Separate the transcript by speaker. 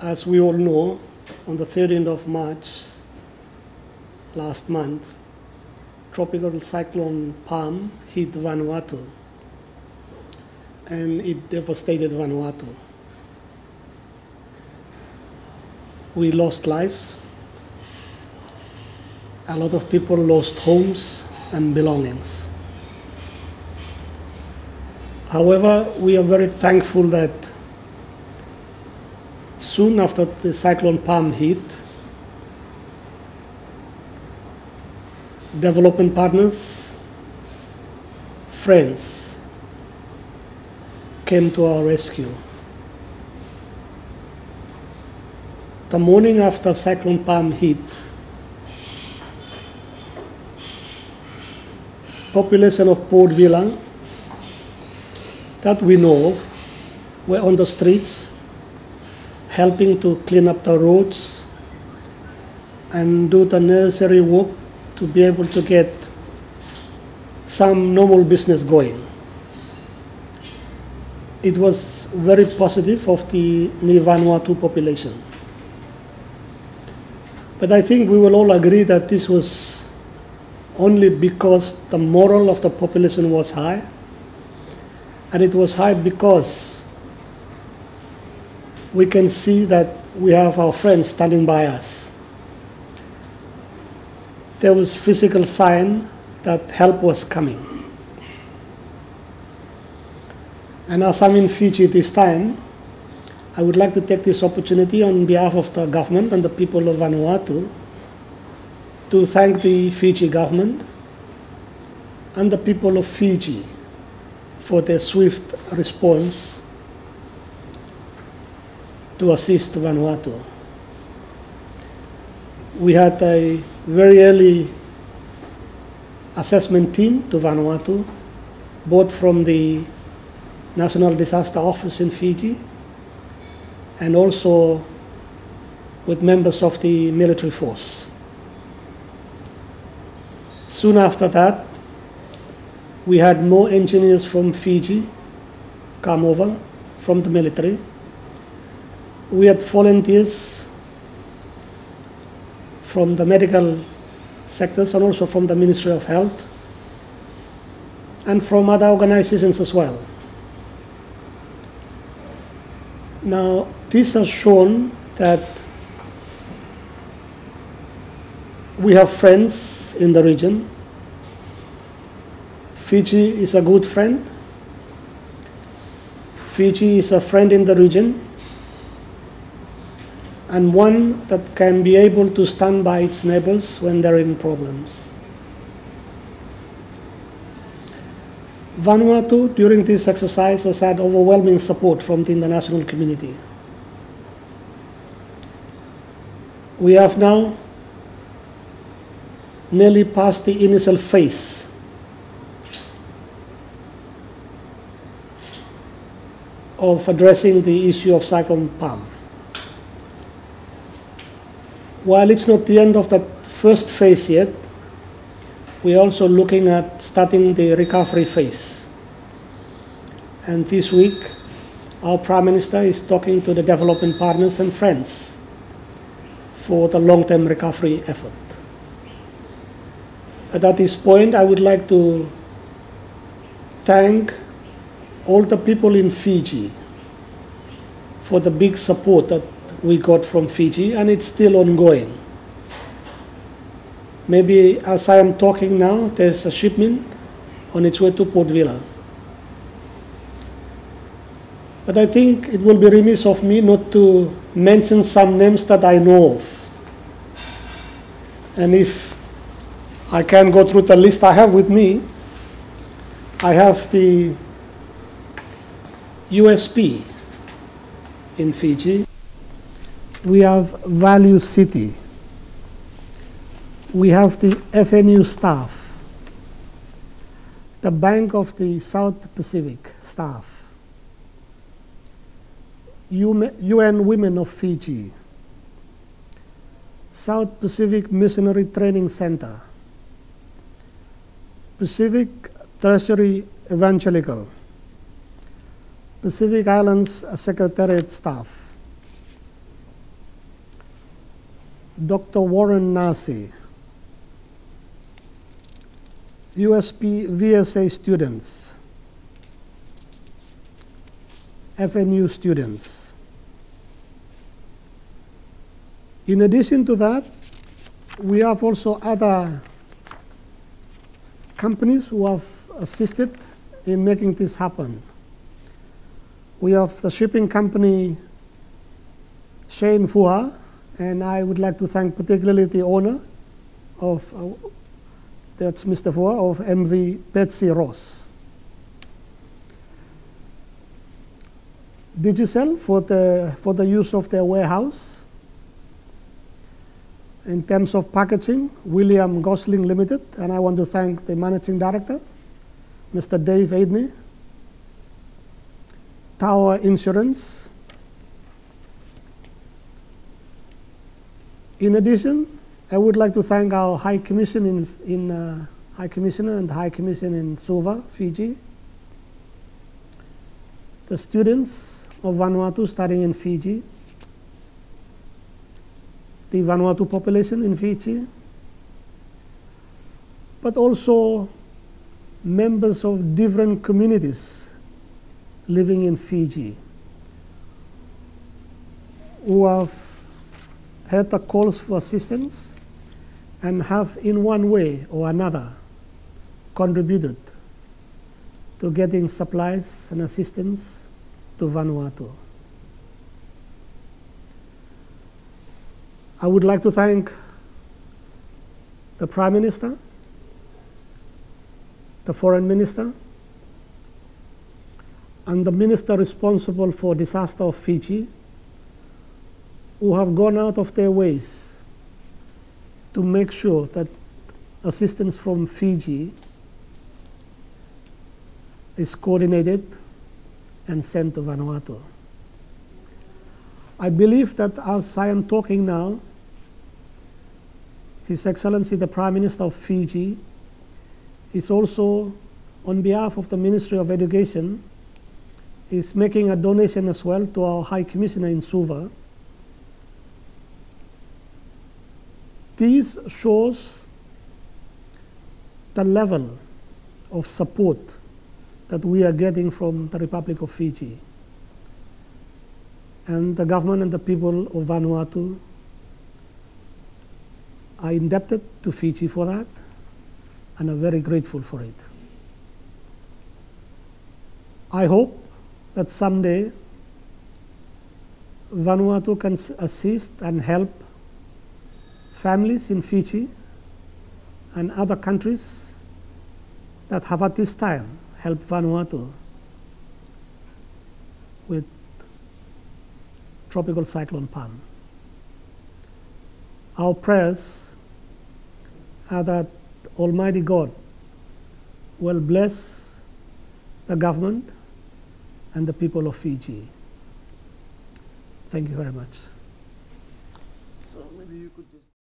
Speaker 1: As we all know, on the 13th of March last month, tropical cyclone Pam hit Vanuatu, and it devastated Vanuatu. We lost lives. A lot of people lost homes and belongings. However, we are very thankful that soon after the cyclone Pam hit, development partners, friends came to our rescue. The morning after cyclone Pam hit, population of Port Vila that we know of were on the streets helping to clean up the roads and do the necessary work to be able to get some normal business going. It was very positive of the Vanuatu population. But I think we will all agree that this was only because the morale of the population was high, and it was high because we can see that we have our friends standing by us. There was physical sign that help was coming. And as I'm in Fiji this time, I would like to take this opportunity on behalf of the government and the people of Vanuatu to thank the Fiji government and the people of Fiji for their swift response to assist Vanuatu. We had a very early assessment team to Vanuatu, both from the National Disaster Office in Fiji and also with members of the military force. Soon after that, we had more engineers from Fiji come over from the military. We had volunteers from the medical sectors and also from the Ministry of Health and from other organizations as well. Now, this has shown that we have friends in the region. Fiji is a good friend. Fiji is a friend in the region, and one that can be able to stand by its neighbors when they're in problems. Vanuatu, during this exercise, has had overwhelming support from the international community. We have now nearly passed the initial phase of addressing the issue of Cyclone Pam. While it's not the end of that first phase yet, we're also looking at starting the recovery phase. And this week, our Prime Minister is talking to the development partners and friends for the long-term recovery effort. At this point, I would like to thank all the people in Fiji for the big support that we got from Fiji, and it's still ongoing. Maybe as I am talking now, there's a shipment on its way to Port Vila. But I think it will be remiss of me not to mention some names that I know of. And if I can go through the list I have with me, I have the USP in Fiji. We have Value City. We have the FNU staff, the Bank of the South Pacific staff, UN Women of Fiji, South Pacific Missionary Training Center, Pacific Treasury Evangelical, Pacific Islands Secretariat staff, Dr. Warren Nasi, USP VSA students, FNU students. In addition to that, we have also other companies who have assisted in making this happen. We have the shipping company Shane Fuha, and I would like to thank particularly the owner of, that's Mr. Fuha, of MV Betsy Ross. Digicel for the use of their warehouse. In terms of packaging, William Gosling Limited, and I want to thank the Managing Director, Mr. Dave Aidney. Tower Insurance. In addition, I would like to thank our High Commission High Commissioner and High Commission in Suva, Fiji, the students of Vanuatu studying in Fiji, the Vanuatu population in Fiji, but also members of different communities living in Fiji who have heard the calls for assistance and have in one way or another contributed to getting supplies and assistance to Vanuatu. I would like to thank the Prime Minister, the Foreign Minister, and the Minister responsible for disaster of Fiji, who have gone out of their ways to make sure that assistance from Fiji is coordinated and sent to Vanuatu. I believe that as I am talking now, His Excellency the Prime Minister of Fiji is also, on behalf of the Ministry of Education, is making a donation as well to our High Commissioner in Suva. This shows the level of support that we are getting from the Republic of Fiji. And the government and the people of Vanuatu are indebted to Fiji for that and are very grateful for it. I hope that someday Vanuatu can assist and help families in Fiji and other countries that have at this time helped Vanuatu with Tropical Cyclone Pam. Our prayers are that Almighty God will bless the government and the people of Fiji. Thank you very much.